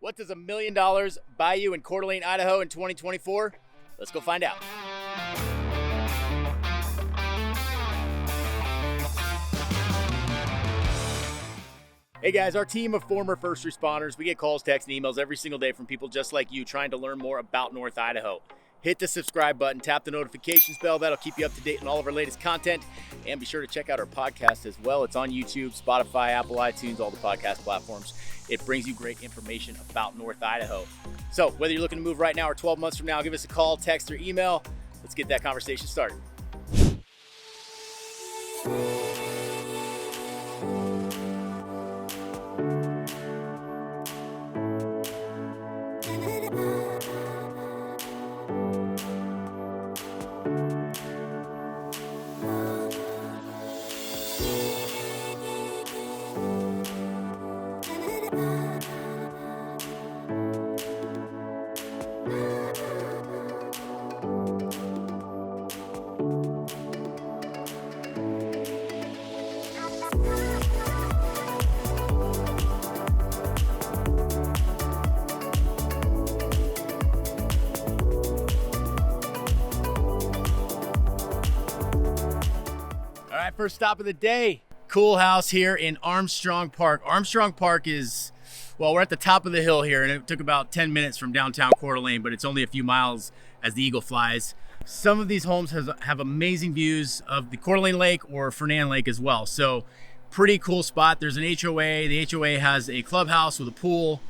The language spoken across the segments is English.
What does $1 million buy you in Coeur d'Alene, Idaho in 2024? Let's go find out. Hey guys, our team of former first responders, we get calls, texts, and emails every single day from people just like you trying to learn more about North Idaho. Hit the subscribe button, tap the notifications bell. That'll keep you up to date on all of our latest content. And be sure to check out our podcast as well. It's on YouTube, Spotify, Apple, iTunes, all the podcast platforms. It brings you great information about North Idaho. So whether you're looking to move right now or 12 months from now, give us a call, text, or email. Let's get that conversation started. First stop of the day, cool house here in Armstrong Park. Armstrong Park is, well, we're at the top of the hill here, and it took about 10 minutes from downtown Coeur d'Alene, but it's only a few miles as the eagle flies. Some of these homes have amazing views of the Coeur d'Alene Lake or Fernand Lake as well. So pretty cool spot. There's an HOA. The HOA has a clubhouse with a pool.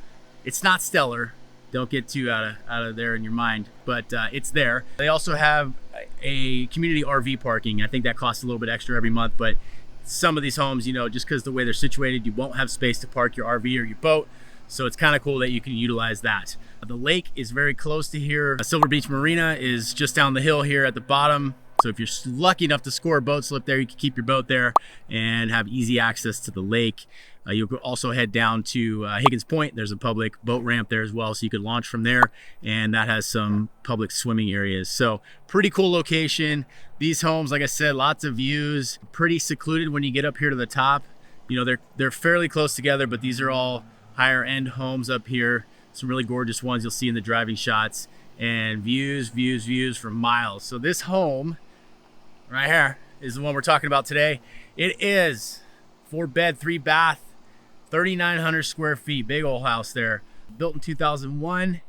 It's not stellar. Don't get too out of there in your mind, but it's there. They also have a community RV parking. I think that costs a little bit extra every month, but some of these homes, you know, just because the way they're situated, you won't have space to park your RV or your boat. So it's kind of cool that you can utilize that. The lake is very close to here. Silver Beach Marina is just down the hill here at the bottom. So if you're lucky enough to score a boat slip there, you can keep your boat there and have easy access to the lake. You could also head down to Higgins Point. There's a public boat ramp there as well, so you could launch from there, and that has some public swimming areas. So pretty cool location. These homes, like I said, lots of views, pretty secluded when you get up here to the top. You know, they're fairly close together, but these are all higher end homes up here. Some really gorgeous ones you'll see in the driving shots, and views for miles. So this home right here is the one we're talking about today. It is 4-bed, 3-bath, 3,900 square feet, big old house there. Built in 2001,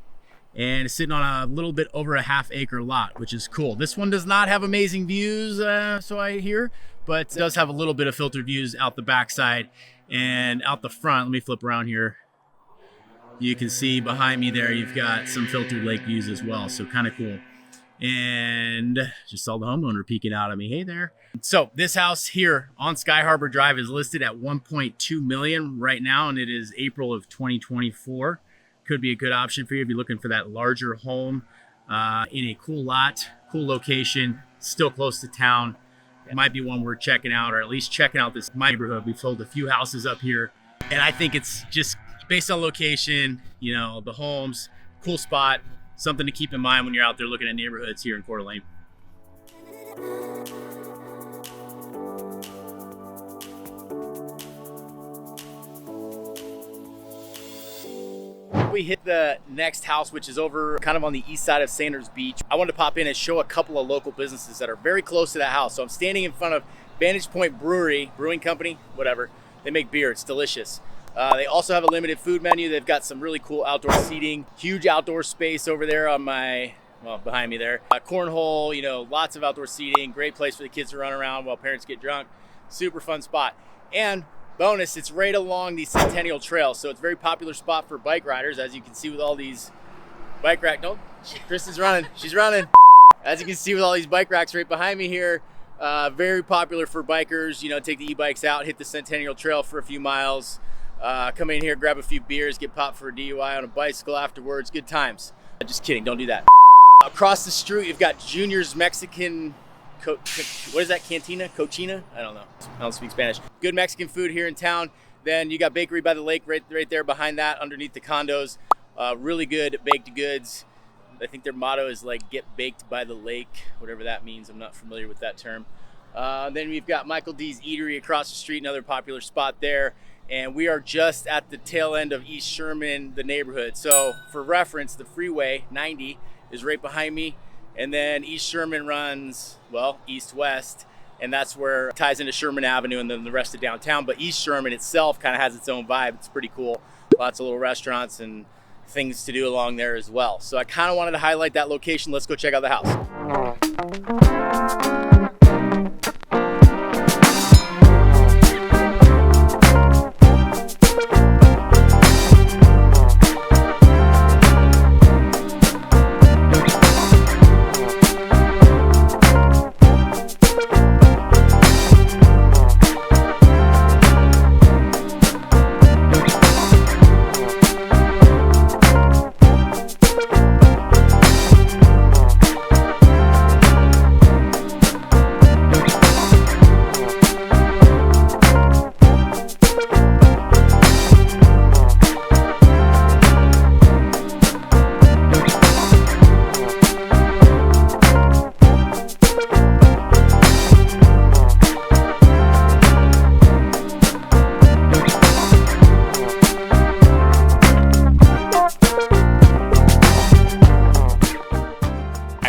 and it's sitting on a little bit over a half-acre lot, which is cool. This one does not have amazing views, so I hear, but it does have a little bit of filtered views out the backside and out the front. Let me flip around here. You can see behind me there, you've got some filtered lake views as well, so kind of cool. And just saw the homeowner peeking out at me. Hey there. So this house here on Sky Harbor Drive is listed at $1.2 million right now, and it is April of 2024. Could be a good option for you if you're looking for that larger home in a cool lot, cool location, still close to town. It might be one worth checking out, or at least checking out this neighborhood. We've sold a few houses up here, and I think it's just based on location, you know, the homes, cool spot. Something to keep in mind when you're out there looking at neighborhoods here in Coeur d'Alene. We hit the next house, which is over kind of on the east side of Sanders Beach. I wanted to pop in and show a couple of local businesses that are very close to that house. So I'm standing in front of Vantage Brewery, brewing company, whatever. They make beer, it's delicious. They also have a limited food menu. They've got some really cool outdoor seating, huge outdoor space over there on behind me there. Cornhole, you know, lots of outdoor seating, great place for the kids to run around while parents get drunk. Super fun spot. And bonus, it's right along the Centennial Trail. So it's a very popular spot for bike riders, as you can see with all these bike racks. Kristen's running, she's running. As you can see with all these bike racks right behind me here, very popular for bikers, you know, take the e-bikes out, hit the Centennial Trail for a few miles. Come in here, grab a few beers, get popped for a DUI on a bicycle afterwards. Good times. Just kidding, don't do that. Across the street, you've got Junior's Mexican, what is that, Cantina? Cochina? I don't know. I don't speak Spanish. Good Mexican food here in town. Then you got Bakery by the Lake right there behind that, underneath the condos. Really good baked goods. I think their motto is like, get baked by the lake, whatever that means. I'm not familiar with that term. Then we've got Michael D's Eatery across the street, another popular spot there. and we are just at the tail end of East Sherman, the neighborhood. So for reference, the freeway 90 is right behind me, and then East Sherman runs, well, east-west, and that's where it ties into Sherman Avenue and then the rest of downtown. But East Sherman itself kind of has its own vibe. It's pretty cool. Lots of little restaurants and things to do along there as well. So I kind of wanted to highlight that location. Let's go check out the house.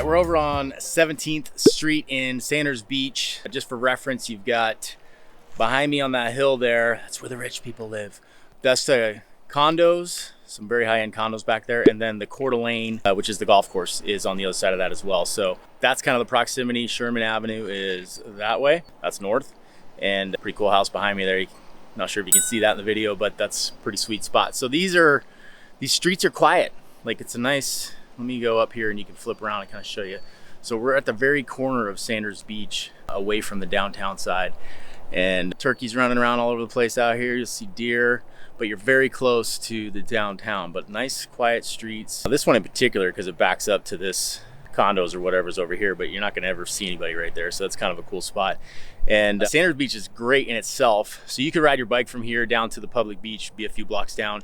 We're over on 17th Street in Sanders Beach. Just for reference, you've got behind me on that hill there, that's where the rich people live. That's the condos, some very high-end condos back there, and then the Coeur d'Alene, which is the golf course, is on the other side of that as well. So that's kind of the proximity. Sherman Avenue is that way. That's north, and a pretty cool house behind me there. Not sure if you can see that in the video, but that's a pretty sweet spot. So these streets are quiet. Like, it's a nice, let me go up here and you can flip around and kind of show you. So we're at the very corner of Sanders Beach, away from the downtown side, and turkeys running around all over the place out here. You'll see deer, but you're very close to the downtown. But nice quiet streets. This one in particular, because it backs up to this condos or whatever's over here, but you're not going to ever see anybody right there. So that's kind of a cool spot. And Sanders Beach is great in itself. So you could ride your bike from here down to the public beach, be a few blocks down,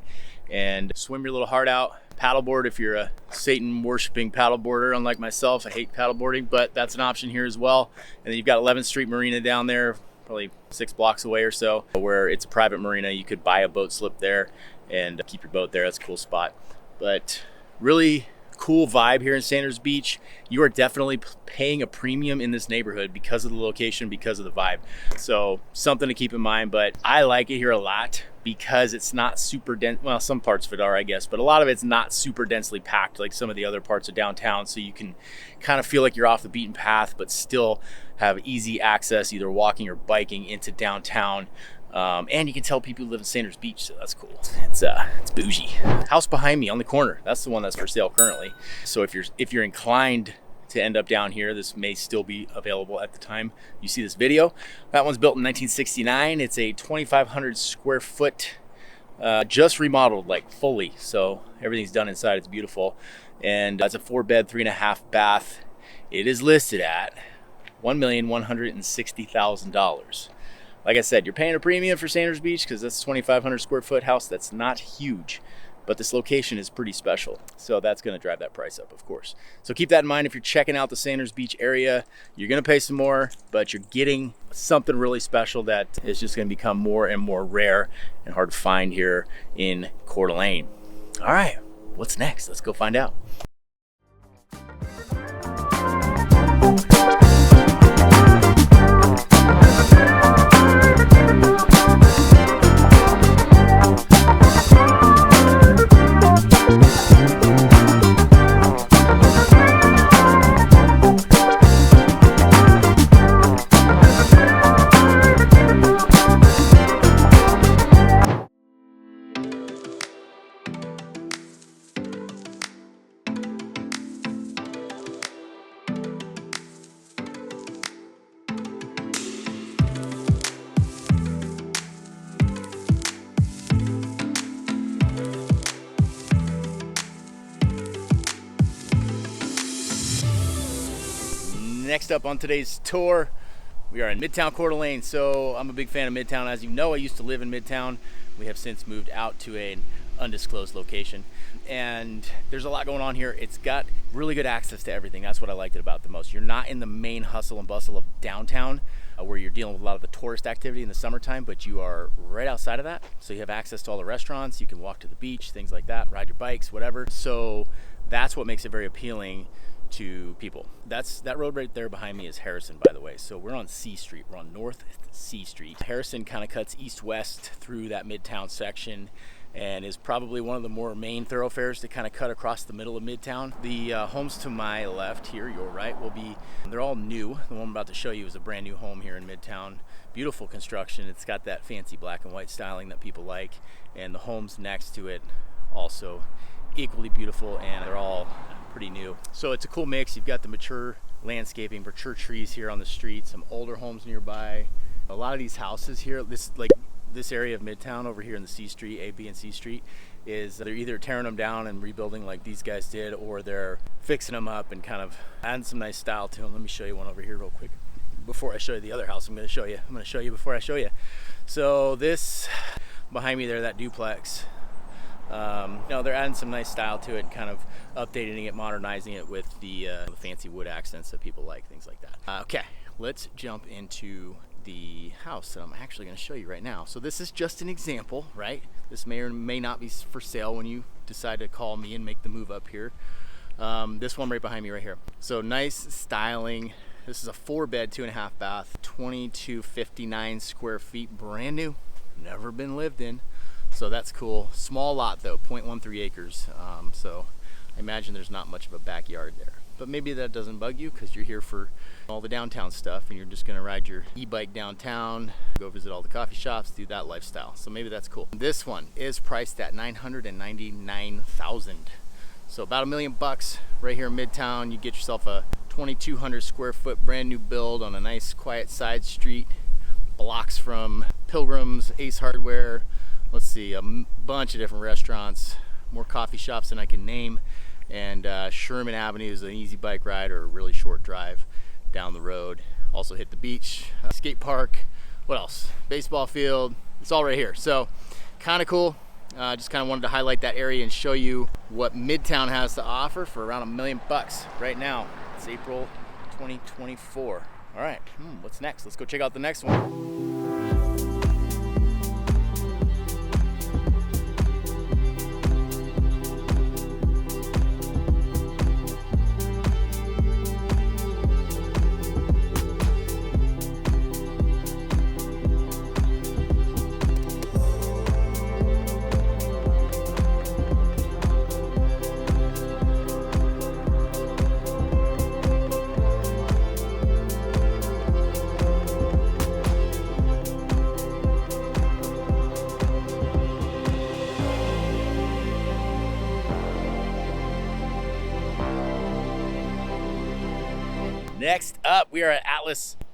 and swim your little heart out. Paddleboard if you're a Satan worshiping paddleboarder, unlike myself. I hate paddleboarding, but that's an option here as well. And then you've got 11th Street Marina down there, probably 6 blocks away or so, where it's a private marina. You could buy a boat slip there and keep your boat there. That's a cool spot. But really cool vibe here in Sanders Beach. You are definitely paying a premium in this neighborhood because of the location, because of the vibe. So something to keep in mind, but I like it here a lot because it's not super dense. Well, some parts of it are, I guess, but a lot of it's not super densely packed like some of the other parts of downtown. So you can kind of feel like you're off the beaten path, but still have easy access, either walking or biking into downtown. And you can tell people who live in Sanders Beach, so that's cool. It's bougie. House behind me on the corner, that's the one that's for sale currently. So if you're inclined to end up down here, this may still be available at the time you see this video. That one's built in 1969. It's a 2,500 square foot, just remodeled, like fully. So everything's done inside. It's beautiful, and it's a 4-bed, 3.5 bath. It is listed at $1,160,000. Like I said, you're paying a premium for Sanders Beach because that's a 2,500 square foot house. That's not huge, but this location is pretty special. So that's going to drive that price up, of course. So keep that in mind if you're checking out the Sanders Beach area. You're going to pay some more, but you're getting something really special that is just going to become more and more rare and hard to find here in Coeur d'Alene. All right, what's next? Let's go find out. Next up on today's tour, we are in Midtown, Coeur d'Alene. So I'm a big fan of Midtown. As you know, I used to live in Midtown. We have since moved out to an undisclosed location. And there's a lot going on here. It's got really good access to everything. That's what I liked it about the most. You're not in the main hustle and bustle of downtown where you're dealing with a lot of the tourist activity in the summertime, but you are right outside of that. So you have access to all the restaurants, you can walk to the beach, things like that, ride your bikes, whatever. So that's what makes it very appealing to people. That road right there behind me is Harrison, by the way. So we're on C Street. We're on North C Street. Harrison kind of cuts east-west through that Midtown section and is probably one of the more main thoroughfares to kind of cut across the middle of Midtown. The homes to my left here, your right, they're all new. The one I'm about to show you is a brand new home here in Midtown. Beautiful construction. It's got that fancy black and white styling that people like, and the homes next to it also equally beautiful, and they're all pretty new. So it's a cool mix. You've got the mature landscaping, mature trees here on the street, some older homes nearby. A lot of these houses here, this area of Midtown over here in the C Street, A, B, and C Street, is they're either tearing them down and rebuilding like these guys did, or they're fixing them up and kind of adding some nice style to them. Let me show you one over here real quick. Before I show you the other house, I'm going to show you before I show you. So this behind me there, that duplex, they're adding some nice style to it and kind of updating it, modernizing it with the fancy wood accents that people like, things like that. Okay, let's jump into the house that I'm actually going to show you right now. So this is just an example, right? This may or may not be for sale when you decide to call me and make the move up here. This one right behind me right here. So nice styling. This is a 4-bed, 2.5 bath, 2259 square feet, brand new, never been lived in. So that's cool. Small lot though, 0.13 acres. So I imagine there's not much of a backyard there. But maybe that doesn't bug you because you're here for all the downtown stuff and you're just gonna ride your e-bike downtown, go visit all the coffee shops, do that lifestyle. So maybe that's cool. This one is priced at $999,000. So about $1 million right here in Midtown. You get yourself a 2,200 square foot brand new build on a nice quiet side street, blocks from Pilgrims, Ace Hardware, let's see, a bunch of different restaurants, more coffee shops than I can name. And Sherman Avenue is an easy bike ride or a really short drive down the road. Also hit the beach, skate park, what else? Baseball field, it's all right here. So kind of cool. Just kind of wanted to highlight that area and show you what Midtown has to offer for around $1 million right now. It's April 2024. All right, what's next? Let's go check out the next one. Next up, we are at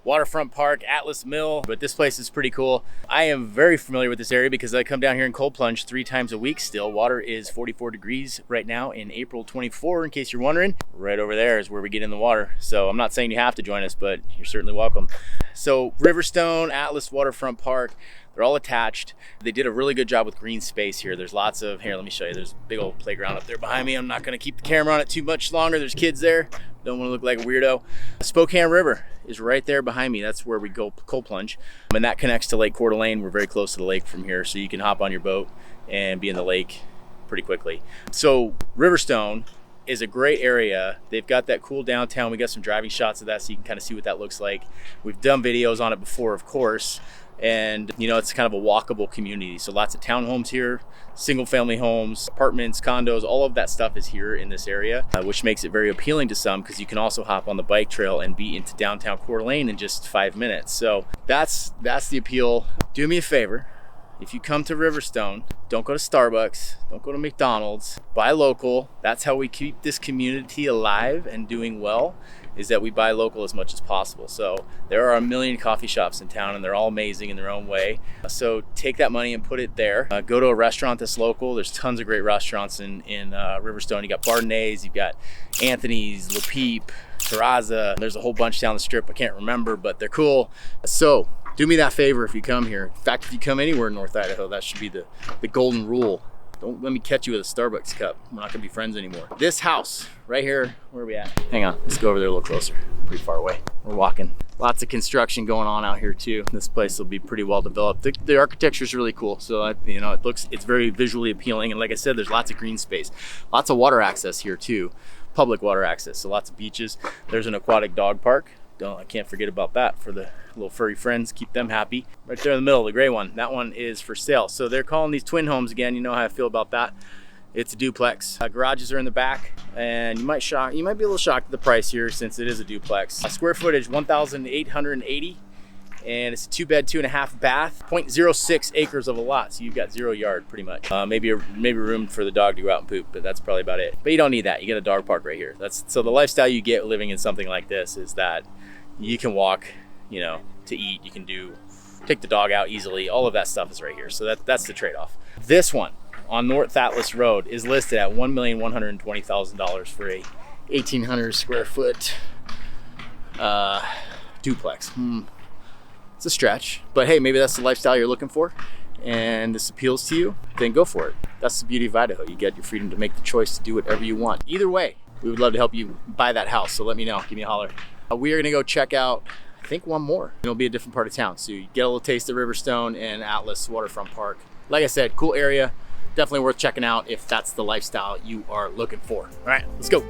Waterfront Park, Atlas Mill, but this place is pretty cool. I am very familiar with this area because I come down here and cold plunge 3 times a week still. Water is 44 degrees right now in April 24, in case you're wondering. Right over there is where we get in the water. So I'm not saying you have to join us, but you're certainly welcome. So Riverstone, Atlas Waterfront Park, they're all attached. They did a really good job with green space here. There's lots of, here, let me show you. There's a big old playground up there behind me. I'm not gonna keep the camera on it too much longer. There's kids there. Don't want to look like a weirdo. Spokane River is right there behind me. That's where we go cold plunge. And that connects to Lake Coeur d'Alene. We're very close to the lake from here, so you can hop on your boat and be in the lake pretty quickly. So Riverstone is a great area. They've got that cool downtown. We got some driving shots of that so you can kind of see what that looks like. We've done videos on it before, of course. And you know, it's kind of a walkable community. So lots of townhomes here, single family homes, apartments, condos, all of that stuff is here in this area, which makes it very appealing to some because you can also hop on the bike trail and be into downtown Coeur d'Alene in just 5 minutes. So that's the appeal. Do me a favor. If you come to Riverstone, don't go to Starbucks, don't go to McDonald's, buy local. That's how we keep this community alive and doing well, is that we buy local as much as possible. So there are 1 million coffee shops in town and they're all amazing in their own way. So take that money and put it there. Go to a restaurant that's local. There's tons of great restaurants in Riverstone. You got Bardenay's, you've got Anthony's, Le Peep, Terraza. There's a whole bunch down the strip. I can't remember, but they're cool. So do me that favor if you come here. In fact, if you come anywhere in North Idaho, that should be the golden rule. Don't let me catch you with a Starbucks cup. We're not gonna be friends anymore. This house right here, where are we at? Hang on, let's go over there a little closer. Pretty far away. We're walking. Lots of construction going on out here too. This place will be pretty well developed. The architecture is really cool. So you know, it's very visually appealing. And like I said, there's lots of green space, lots of water access here too. Public water access. So lots of beaches. There's an aquatic dog park. I can't forget about that for the little furry friends. Keep them happy. Right there in the middle, the gray one. That one is for sale. So they're calling these twin homes again. You know how I feel about that. It's a duplex. Garages are in the back, and you might be a little shocked at the price here since it is a duplex. Square footage 1,880, and it's a 2-bed, 2.5 bath, 0.06 acres of a lot. So you've got 0 yard pretty much. Maybe room for the dog to go out and poop, but that's probably about it. But you don't need that. You get a dog park right here. So the lifestyle you get living in something like this is that you can walk, you know, to eat. You can take the dog out easily. All of that stuff is right here. So that's the trade-off. This one on North Atlas Road is listed at $1,120,000 for a 1,800 square foot duplex. It's a stretch, but hey, maybe that's the lifestyle you're looking for and this appeals to you, then go for it. That's the beauty of Idaho. You get your freedom to make the choice to do whatever you want. Either way, we would love to help you buy that house, so let me know. Give me a holler. We are gonna go check out, I think, one more. It'll be a different part of town, so you get a little taste of Riverstone and Atlas Waterfront Park. Like I said, cool area. Definitely worth checking out if that's the lifestyle you are looking for. All right, let's go.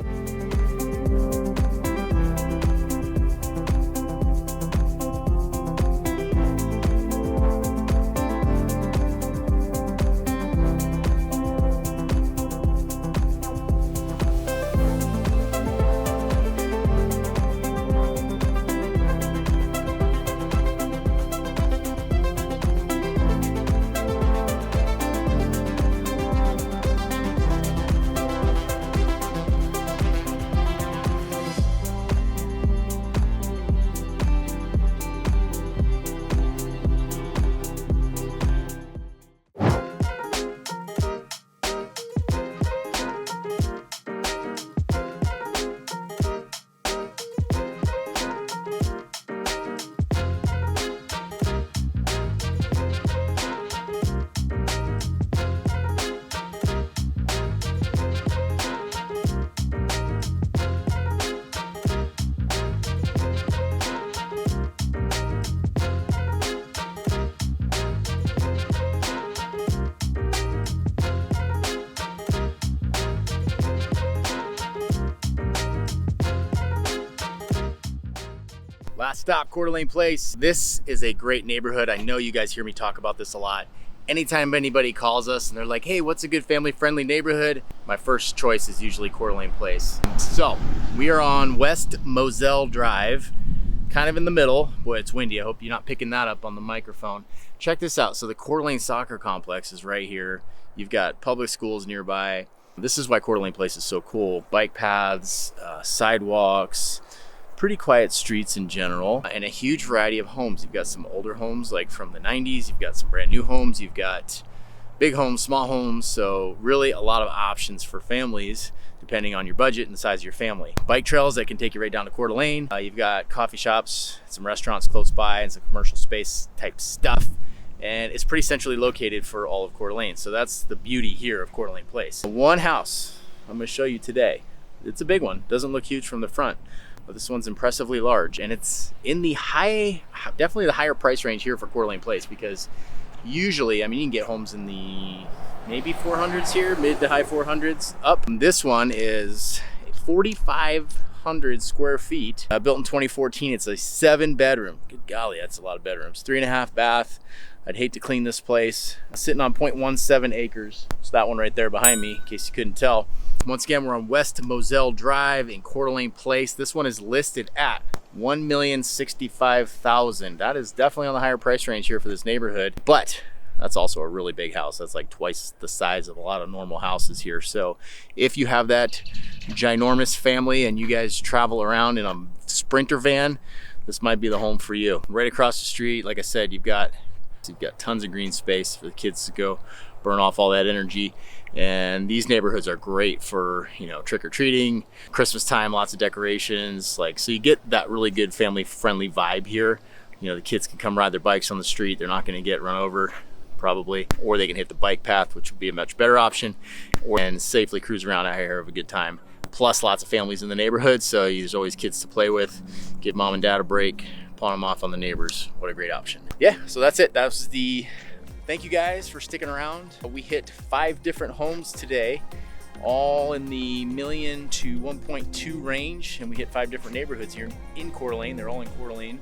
Last stop, Coeur d'Alene Place. This is a great neighborhood. I know you guys hear me talk about this a lot. Anytime anybody calls us and they're like, hey, what's a good family-friendly neighborhood? My first choice is usually Coeur d'Alene Place. So we are on West Moselle Drive, kind of in the middle. Boy, it's windy. I hope you're not picking that up on the microphone. Check this out. So the Coeur d'Alene Soccer Complex is right here. You've got public schools nearby. This is why Coeur d'Alene Place is so cool. Bike paths, sidewalks, pretty quiet streets in general, and a huge variety of homes. You've got some older homes like from the 90s. You've got some brand new homes. You've got big homes, small homes. So really a lot of options for families depending on your budget and the size of your family. Bike trails that can take you right down to Coeur d'Alene. You've got coffee shops, some restaurants close by, and some commercial space type stuff. And it's pretty centrally located for all of Coeur d'Alene. So that's the beauty here of Coeur d'Alene Place. One house I'm gonna show you today. It's a big one. Doesn't look huge from the front, but this one's impressively large, and it's in the definitely the higher price range here for Coeur d'Alene Place, because usually, I mean, you can get homes in the maybe 400s here, mid to high 400s up. This one is 4,500 square feet, built in 2014. It's a 7-bedroom. Good golly, that's a lot of bedrooms. 3.5 bath. I'd hate to clean this place. Sitting on 0.17 acres. It's that one right there behind me, in case you couldn't tell. Once again, we're on West Moselle Drive in Coeur d'Alene Place. This one is listed at $1,065,000. That is definitely on the higher price range here for this neighborhood, but that's also a really big house. That's like twice the size of a lot of normal houses here. So if you have that ginormous family and you guys travel around in a Sprinter van, this might be the home for you. Right across the street, like I said, you've got tons of green space for the kids to go burn off all that energy. And these neighborhoods are great for, you know, trick-or-treating, Christmas time, lots of decorations. So you get that really good family-friendly vibe here. You know, the kids can come ride their bikes on the street. They're not going to get run over probably, or they can hit the bike path, which would be a much better option, and safely cruise around out here, have a good time. Plus lots of families in the neighborhood, so there's always kids to play with. Give mom and dad a break, pawn them off on the neighbors. What a great option. Yeah, so that's it. That was the, thank you guys for sticking around. We hit 5 different homes today, all in the $1 million to 1.2 range, and we hit 5 different neighborhoods here in Coeur d'Alene. They're all in Coeur d'Alene.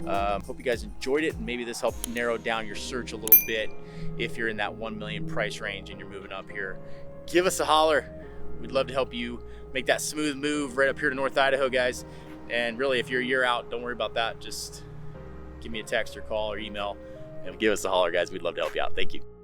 Hope you guys enjoyed it, and maybe this helped narrow down your search a little bit. If you're in that 1 million price range and you're moving up here, give us a holler. We'd love to help you make that smooth move right up here to North Idaho, guys. And really, if you're a year out, don't worry about that. Just give me a text or call or email and give us a holler, guys. We'd love to help you out. Thank you.